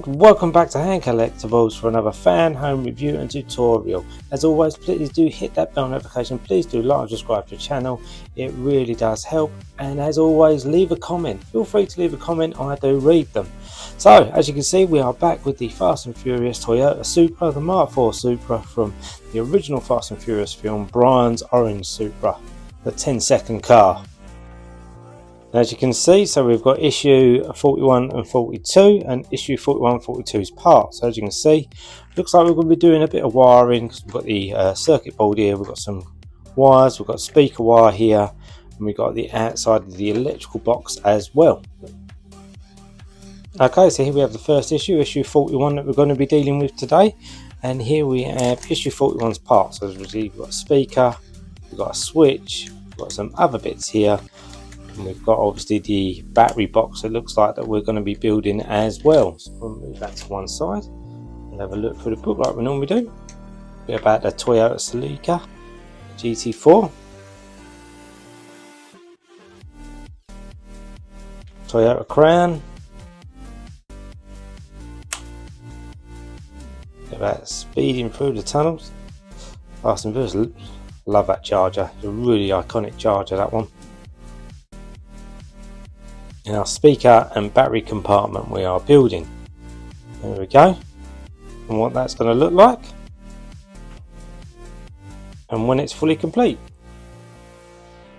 and welcome back to Hand Collectibles for another fan home review and tutorial. As always, please do hit that bell notification, please do like and subscribe to the channel, it really does help, and as always leave a comment, feel free to leave a comment, I do read them. So as you can see, we are back with the Fast and Furious Toyota Supra, the Mark IV Supra from the original Fast and Furious film, Brian's Orange Supra, the 10-second car. As you can see, so we've got issue 41 and 42 and issue 41 and 42's parts. So as you can see, looks like we're going to be doing a bit of wiring because we've got the circuit board here, we've got some wires, we've got speaker wire here, and we've got the outside of the electrical box as well. Okay, so here we have the first issue, issue 41, that we're going to be dealing with today, and here we have issue 41's parts. So as you can see, we've got a speaker, we've got a switch, we've got some other bits here. And we've got obviously the battery box, it looks like, that we're going to be building as well. So we'll move that to one side. We'll have a look through the book like we normally do. A bit about the Toyota Celica GT4, Toyota Crown, a bit about speeding through the tunnels. Fast and Furious, love that charger, it's a really iconic charger, that one. In our speaker and battery compartment we are building. There we go. And what that's going to look like. And when it's fully complete.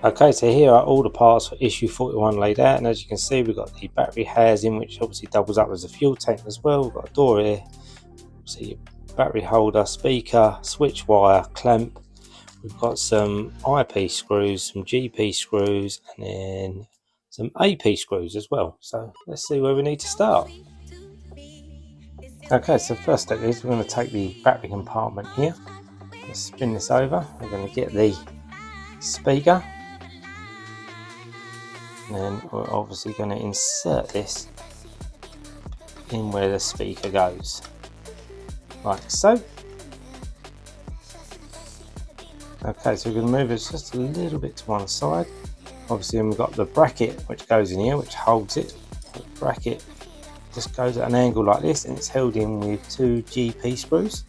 Okay, so here are all the parts for issue 41 laid out. And as you can see, we've got the battery housing, which obviously doubles up as a fuel tank as well. We've got a door here. See, battery holder, speaker, switch wire, clamp. We've got some IP screws, some GP screws, and then some AP screws as well. So let's see where we need to start. Okay, so first step is we're going to take the battery compartment here. Let's spin this over. We're going to get the speaker, and then we're obviously going to insert this in where the speaker goes, like so. Okay, so we're going to move it just a little bit to one side. Obviously, and we've got the bracket which goes in here, which holds it. The bracket just goes at an angle like this, and it's held in with two GP screws.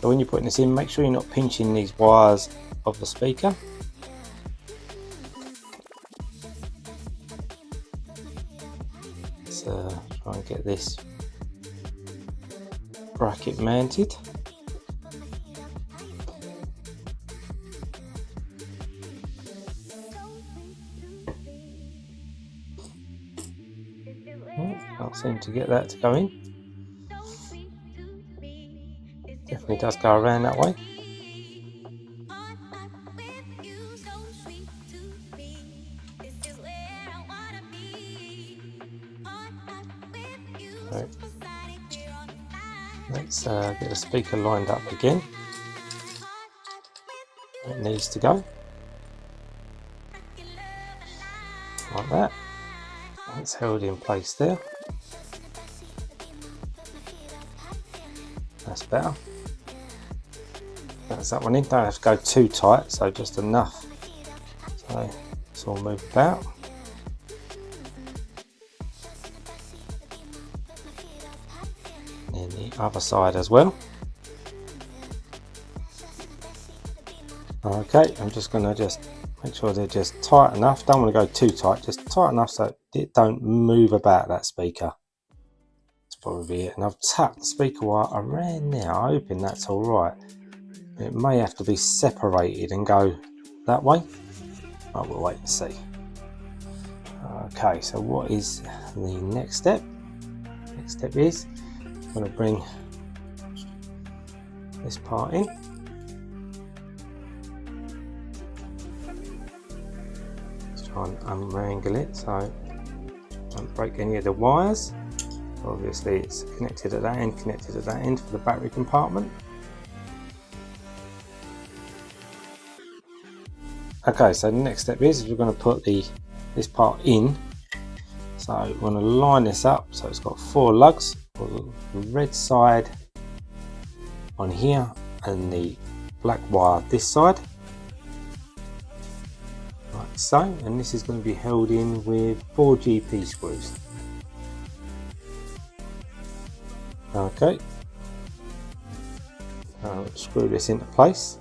So when you're putting this in, make sure you're not pinching these wires of the speaker. Let's try and get this bracket mounted. Can't seem to get that to go in. Definitely does go around that way. Right. Let's get the speaker lined up again. It needs to go like that. It's held in place there. That's better. That's that one in. Don't have to go too tight, so just enough. So it's all move about. And the other side as well. Okay, I'm just going to make sure they're just tight enough. Don't want to go too tight, just tight enough so it don't move about that speaker. That's probably it. And I've tucked the speaker wire around now, hoping that's alright. It may have to be separated and go that way. Oh, we'll wait and see. Okay, so what is the next step? Next step is I'm going to bring this part in. And unwrangle it so don't break any of the wires. Obviously it's connected at that end, connected at that end for the battery compartment. Okay, so the next step is we're going to put this part in. So we're going to line this up so it's got 4 lugs. The red side on here and the black wire this side. Like so, and this is going to be held in with 4 GP screws. Okay, screw this into place.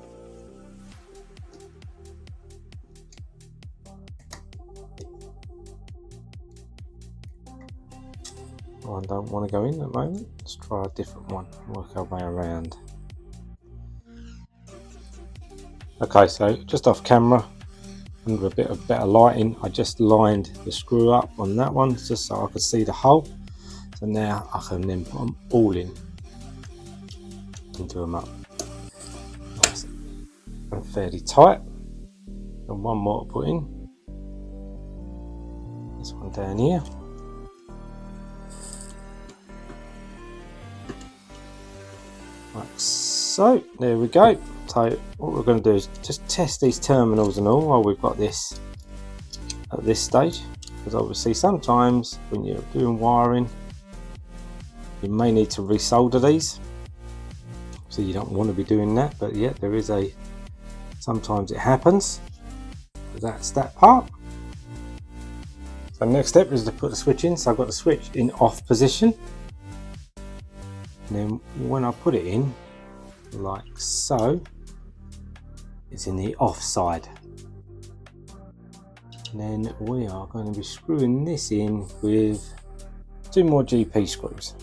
I don't want to go in at the moment. Let's try a different one, work our way around. Okay, so just off camera, under a bit of better lighting, I just lined the screw up on that one just so I could see the hole. So now I can then put them all into them up. Nice and fairly tight. And one more to put in. This one down here. Like so, there we go. So what we're going to do is just test these terminals and all while we've got this at this stage, because obviously sometimes when you're doing wiring you may need to resolder these, so you don't want to be doing that, but yeah, there is sometimes it happens. So that's that part. So next step is to put the switch in. So I've got the switch in off position, and then when I put it in like so, it's in the off side. And then we are going to be screwing this in with 2 more GP screws.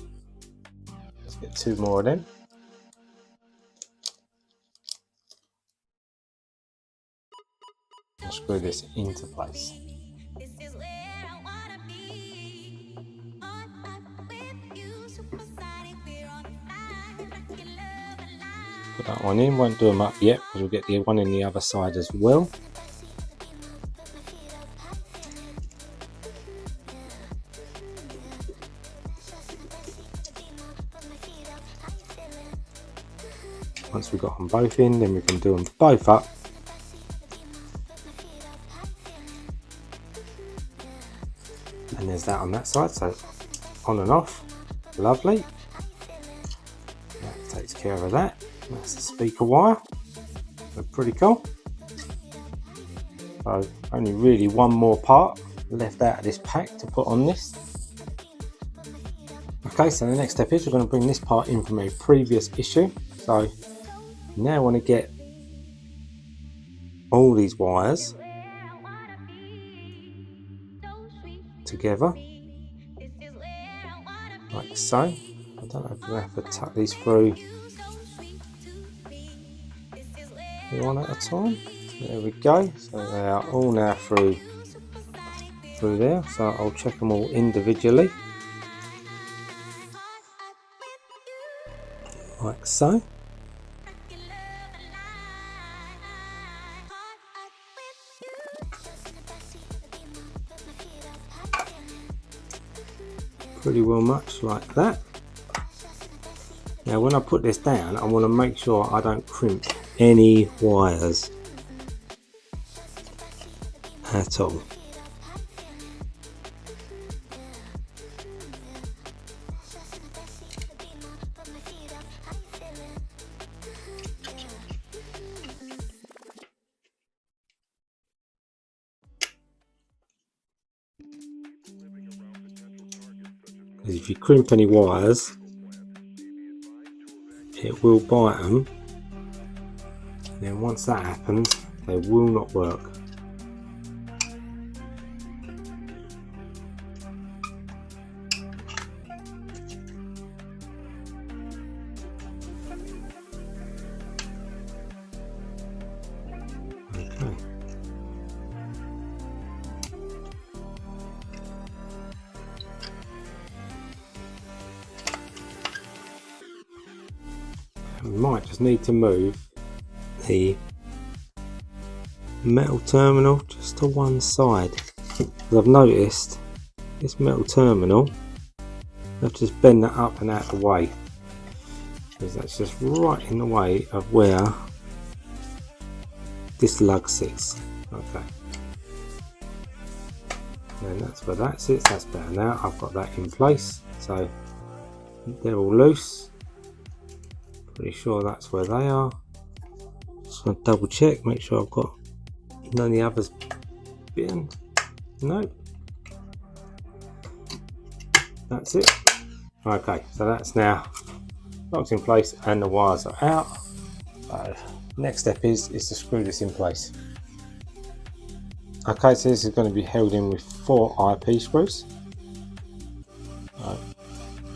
Let's get 2 more of them. And screw this into place. Put that one in, won't do them up yet because we'll get the one in the other side as well. Once we've got them both in, then we can do them both up. And there's that on that side, so on and off, lovely. That takes care of that. That's the speaker wire, so pretty cool. So only really one more part left out of this pack to put on this. Okay, so the next step is we're going to bring this part in from a previous issue. So now I want to get all these wires together like so. I don't know if we have to tuck these through one at a time. There we go. So they are all now through there. So I'll check them all individually like so. Pretty well much like that. Now when I put this down, I want to make sure I don't crimp any wires at all. Because if you crimp any wires, it will bite them. And then once that happens, they will not work. Okay. We might just need to move the metal terminal just to one side, because I've noticed this metal terminal, I've just bend that up and out of the way, because that's just right in the way of where this lug sits. Okay, and that's where that sits. That's better now. I've got that in place, so they're all loose. Pretty sure that's where they are. Just going to double check, make sure I've got none of the others bent. No, that's it. Okay, so that's now locked in place and the wires are out. So next step is to screw this in place. Okay, so this is going to be held in with 4 IP screws. So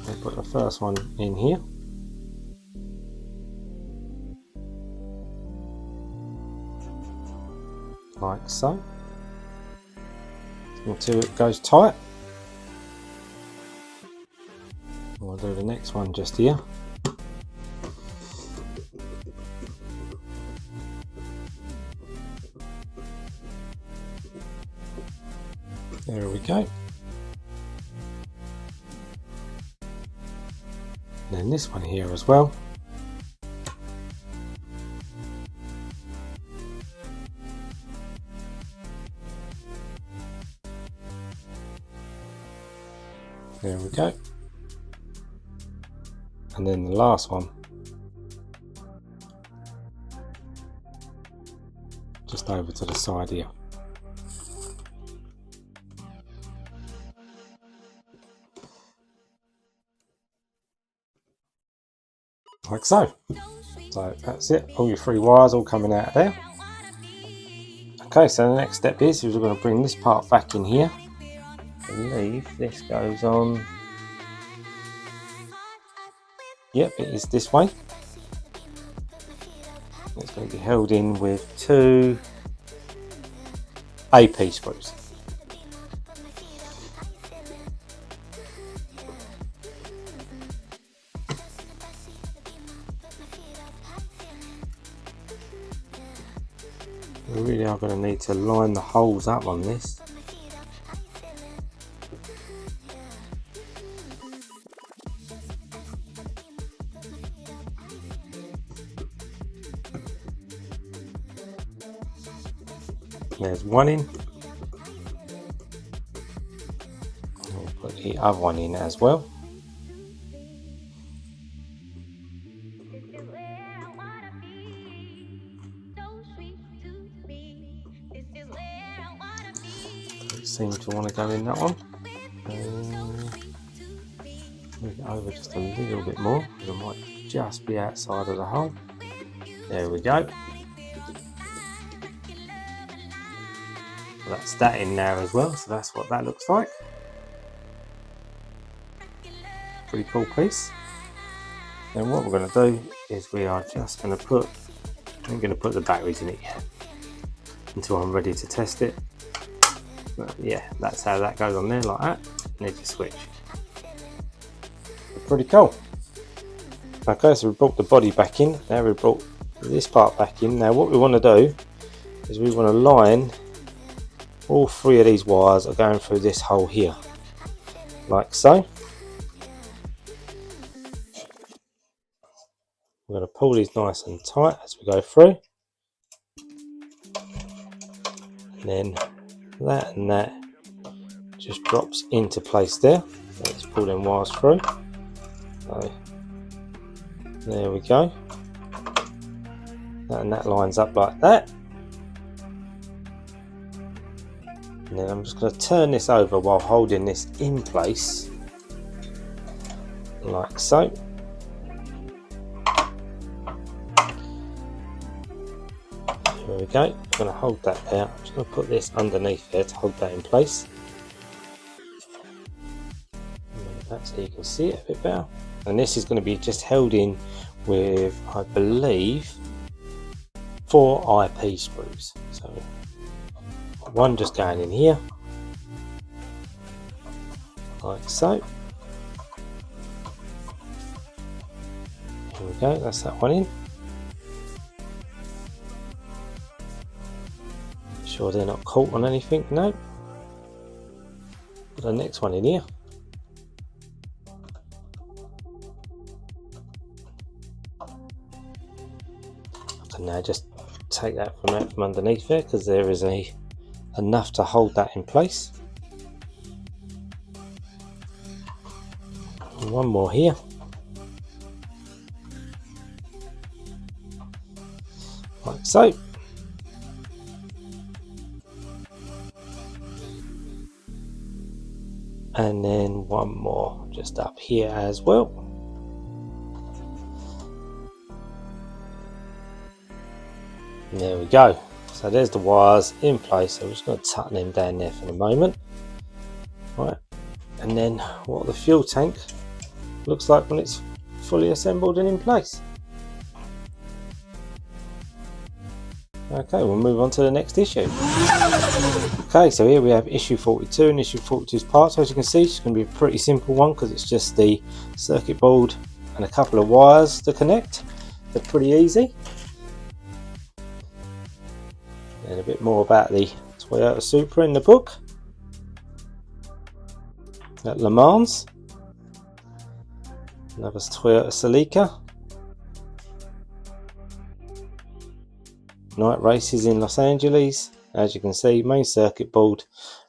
I'll put the first one in here. Like so. Until it goes tight. We'll do the next one just here. There we go. And then this one here as well. There we go. And then the last one. Just over to the side here. Like so. So that's it, all your 3 wires all coming out of there. Okay, so the next step is we're going to bring this part back in here. I believe this goes on, yep, it is this way. It's going to be held in with 2 AP screws. We really are going to need to line the holes up on this. There's one in. We'll put the other one in as well. Don't seem to want to go in that one. Move it over just a little bit more, because it might just be outside of the hole. There we go. That's that in there as well, so that's what that looks like. Pretty cool piece. Then what we're going to do is we are just going to put, I'm going to put the batteries in it yet until I'm ready to test it. But yeah, that's how that goes on there, like that, and then just switch. Pretty cool. Okay, so we brought the body back in, now we brought this part back in. Now what we want to do is we want to line all 3 of these wires are going through this hole here, like so. We're going to pull these nice and tight as we go through, and then that and that just drops into place there. Let's pull them wires through. So there we go. That and that lines up like that. And then I'm just going to turn this over while holding this in place, like so. There we go. I'm going to hold that there. I'm just going to put this underneath there to hold that in place. That so you can see it a bit better. And this is going to be just held in with, I believe, 4 IP screws. So one just going in here, like so. Here we go, that's that one in. Make sure they're not caught on anything, no. Put the next one in here. I can now just take that from underneath there, because there is enough to hold that in place. And one more here. Like so. And then one more just up here as well. And there we go. So there's the wires in place. So we're just going to tuck them down there for the moment. Right, and then what the fuel tank looks like when it's fully assembled and in place. Okay, we'll move on to the next issue. Okay, so here we have issue 42 and issue 42's parts. As you can see, it's going to be a pretty simple one because it's just the circuit board and a couple of wires to connect. They're pretty easy. And a bit more about the Toyota Supra in the book at Le Mans. Another Toyota Celica. Night races in Los Angeles. As you can see, main circuit board.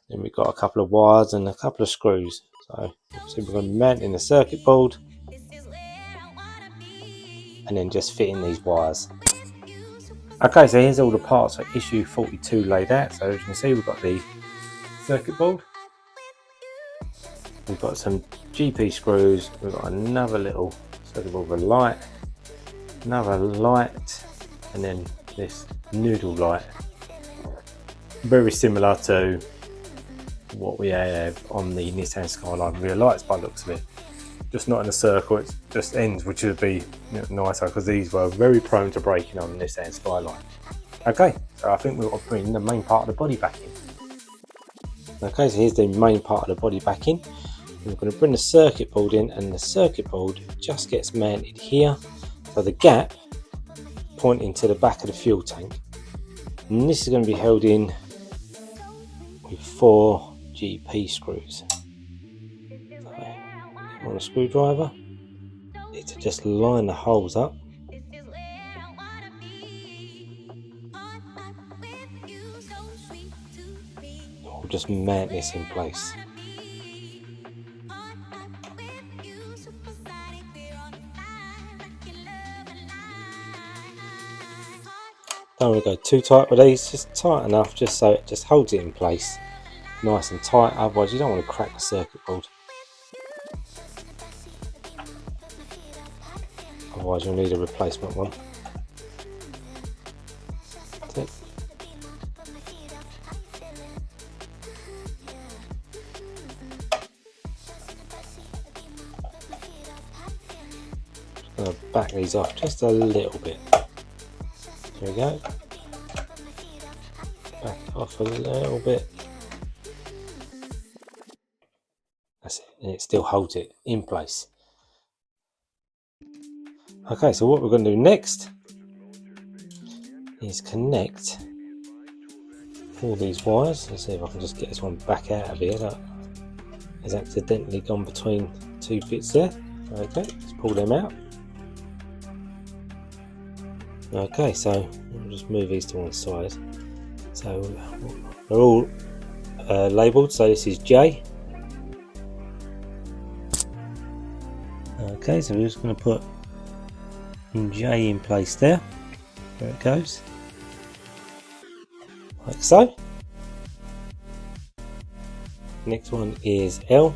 Then we've got a couple of wires and a couple of screws. So we're going to be mounting the circuit board and then just fitting these wires. Okay, so here's all the parts for issue 42 laid out. So as you can see, we've got the circuit board. We've got some GP screws. We've got another little circuit board with a light, another light, and then this noodle light. Very similar to what we have on the Nissan Skyline rear lights by the looks of it. Just not in a circle, it just ends, which would be nicer because these were very prone to breaking on the Nissan Skyline. Okay, so I think we'll bring the main part of the body back in. Okay, so here's the main part of the body back in. We're going to bring the circuit board in, and the circuit board just gets mounted here. So the gap pointing to the back of the fuel tank. And this is going to be held in with 4 GP screws. So, on a screwdriver, need to just line the holes up. We'll just mount this in place. Don't want to go too tight with these, just tight enough just so it just holds it in place nice and tight, otherwise you don't want to crack the circuit board. Otherwise you'll need a replacement one. That's it. Just going to back these off just a little bit. There we go. Back it off a little bit. That's it, and it still holds it in place. Okay, so what we're going to do next is connect all these wires. Let's see if I can just get this one back out of here. That has accidentally gone between 2 bits there. Okay, let's pull them out. Okay, so we'll just move these to one side. So they're all labelled, so this is J. Okay, so we're just going to put J in place there. There it goes. Like so. Next one is L.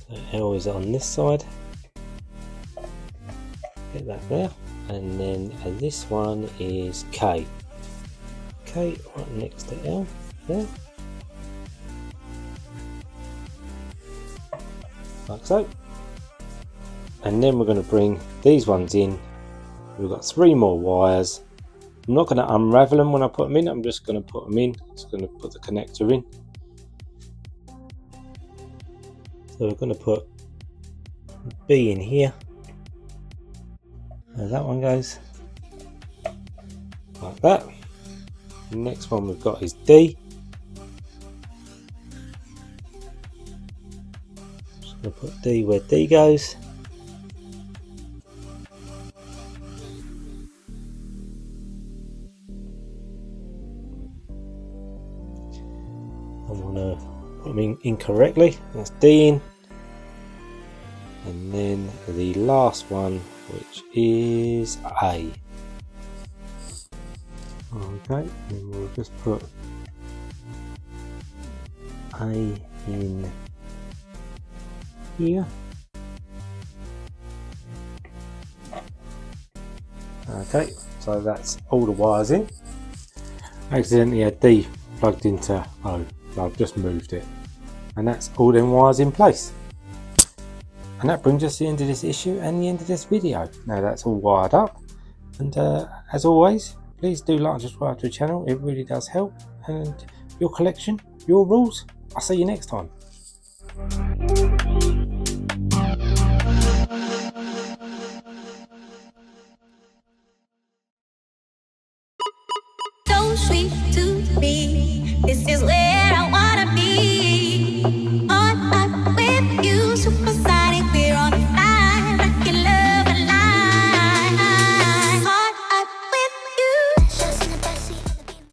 So L is on this side. Get that there. And then this one is K. K right next to L there. Like so. And then we're going to bring these ones in. We've got 3 more wires. I'm not going to unravel them when I put them in, I'm just going to put them in. Just going to put the connector in. So we're going to put B in here. There that one goes. Like that. The next one we've got is D. Just going to put D where D goes. I'm going to put them in incorrectly. That's D in. And then the last one, which is A. Okay, and we'll just put A in here. Okay, so that's all the wires in. Accidentally had D plugged into O, so I've just moved it. And that's all them wires in place. And that brings us to the end of this issue and the end of this video. Now that's all wired up. And as always, please do like and subscribe to the channel, it really does help. And your collection, your rules. I'll see you next time. So sweet to